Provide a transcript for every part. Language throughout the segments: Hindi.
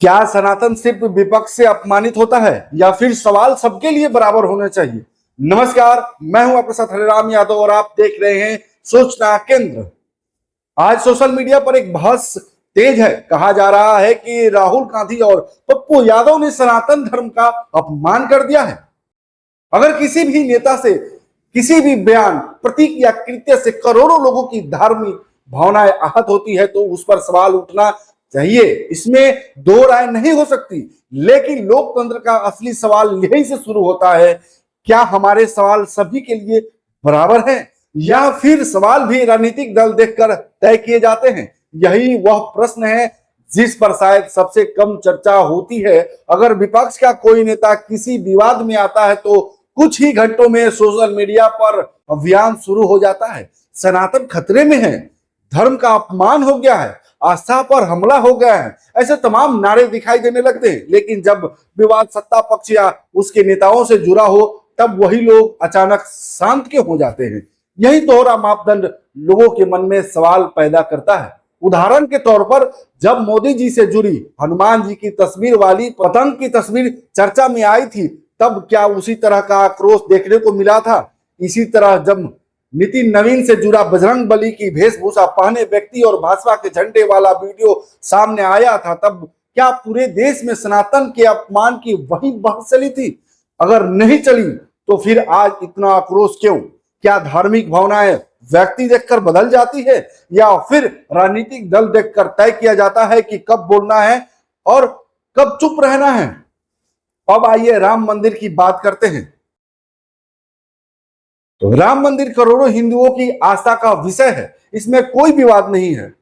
क्या सनातन सिर्फ विपक्ष से अपमानित होता है या फिर सवाल सबके लिए बराबर होने चाहिए? नमस्कार, मैं हूं आपके साथ हरिराम यादव और आप देख रहे हैं सूचना केंद्र। आज सोशल मीडिया पर एक बहस तेज है। कहा जा रहा है कि राहुल गांधी और पप्पू यादव ने सनातन धर्म का अपमान कर दिया है। अगर किसी भी नेता से किसी भी बयान, प्रतीक या कृत्य से करोड़ों लोगों की धार्मिक भावनाएं आहत होती है तो उस पर सवाल उठना चाहिए, इसमें दो राय नहीं हो सकती। लेकिन लोकतंत्र का असली सवाल यहीं से शुरू होता है, क्या हमारे सवाल सभी के लिए बराबर हैं या फिर सवाल भी राजनीतिक दल देखकर तय किए जाते हैं? यही वह प्रश्न है जिस पर शायद सबसे कम चर्चा होती है। अगर विपक्ष का कोई नेता किसी विवाद में आता है तो कुछ ही घंटों में सोशल मीडिया पर अभियान शुरू हो जाता है। सनातन खतरे में है, धर्म का अपमान हो गया है, आस्था पर हमला हो गया है, ऐसे तमाम नारे दिखाई देने लगते हैं। लेकिन जब विवाद सत्ता पक्ष या उसके नेताओं से जुड़ा हो तब वही लोग अचानक शांत क्यों हो जाते हैं? यही दोहरा मापदंड लोगों के मन में सवाल पैदा करता है। उदाहरण के तौर पर जब मोदी जी से जुड़ी हनुमान जी की तस्वीर वाली पतंग की तस्वीर चर्चा में आई थी, तब क्या उसी तरह का आक्रोश देखने को मिला था? इसी तरह जब नितिन नवीन से जुड़ा बजरंग बली की वेशभूषा पहने व्यक्ति और भाजपा के झंडे वाला वीडियो सामने आया था, तब क्या पूरे देश में सनातन के अपमान की वही बहस चली थी? अगर नहीं चली तो फिर आज इतना आक्रोश क्यों? क्या धार्मिक भावनाएं व्यक्ति देखकर बदल जाती है या फिर राजनीतिक दल देखकर तय किया जाता है कि कब बोलना है और कब चुप रहना है? अब आइए राम मंदिर की बात करते हैं। तो राम मंदिर करोड़ों हिंदुओं की आस्था का विषय है, इसमें कोई विवाद नहीं है।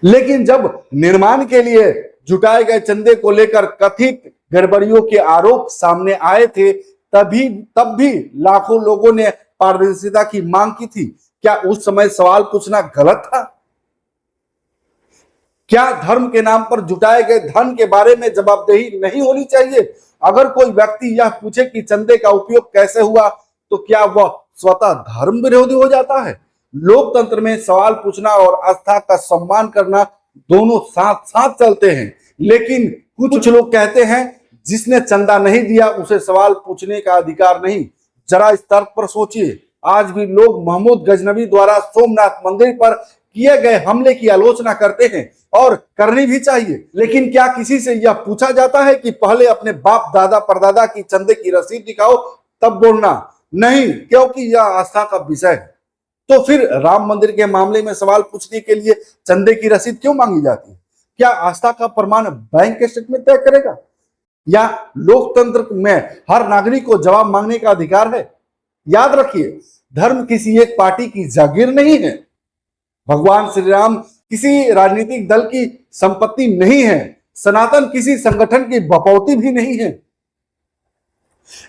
लेकिन जब निर्माण के लिए जुटाए गए चंदे को लेकर कथित गड़बड़ियों के आरोप सामने आए थे, तब भी लाखों लोगों ने पारदर्शिता की मांग की थी। क्या उस समय सवाल पूछना गलत था? क्या धर्म के नाम पर जुटाए गए धन के बारे में जवाबदेही नहीं होनी चाहिए? अगर कोई व्यक्ति यह पूछे कि चंदे का उपयोग कैसे हुआ, तो क्या वह स्वतः धर्म विरोधी हो जाता है? लोकतंत्र में सवाल पूछना और आस्था का सम्मान करना दोनों साथ साथ चलते हैं। लेकिन कुछ लोग कहते हैं जिसने चंदा नहीं दिया उसे सवाल पूछने का अधिकार नहीं। जरा इस तर्क पर सोचिए। आज भी लोग महमूद गजनवी द्वारा सोमनाथ मंदिर पर किए गए हमले की आलोचना करते हैं और करनी भी चाहिए। लेकिन क्या किसी से यह पूछा जाता है कि पहले अपने बाप दादा परदादा की चंदे की रसीद दिखाओ तब बोलना? नहीं, क्योंकि यह आस्था का विषय है। तो फिर राम मंदिर के मामले में सवाल पूछने के लिए चंदे की रसीद क्यों मांगी जाती है? क्या आस्था का प्रमाण बैंक स्टेटमेंट तय करेगा या लोकतंत्र में हर नागरिक को जवाब मांगने का अधिकार है? याद रखिए, धर्म किसी एक पार्टी की जागीर नहीं है। भगवान श्री राम किसी राजनीतिक दल की संपत्ति नहीं है। सनातन किसी संगठन की बपौती भी नहीं है।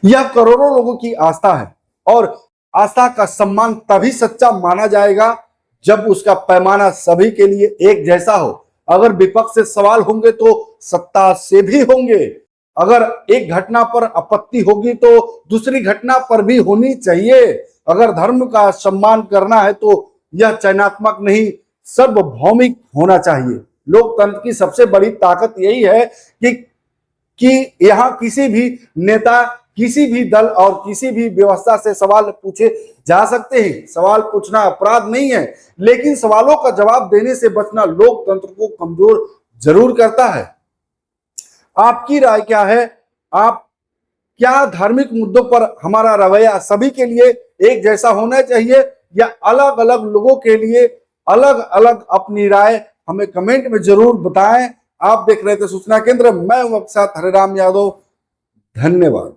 यह करोड़ों लोगों की आस्था है और आस्था का सम्मान तभी सच्चा माना जाएगा जब उसका पैमाना सभी के लिए एक जैसा हो। अगर विपक्ष से सवाल होंगे तो सत्ता से भी होंगे। अगर एक घटना पर आपत्ति होगी तो दूसरी घटना पर भी होनी चाहिए। अगर धर्म का सम्मान करना है तो यह चयनात्मक नहीं, सार्वभौमिक होना चाहिए। लोकतंत्र की सबसे बड़ी ताकत यही है कि यहाँ किसी भी नेता, किसी भी दल और किसी भी व्यवस्था से सवाल पूछे जा सकते हैं। सवाल पूछना अपराध नहीं है, लेकिन सवालों का जवाब देने से बचना लोकतंत्र को कमजोर जरूर करता है। आपकी राय क्या है? आप क्या धार्मिक मुद्दों पर हमारा रवैया सभी के लिए एक जैसा होना चाहिए या अलग अलग लोगों के लिए अलग अलग अपनी राय हमें कमेंट में जरूर बताएं। आप देख रहे थे सूचना केंद्र, मैं हूं आपके साथ हरिराम यादव। धन्यवाद।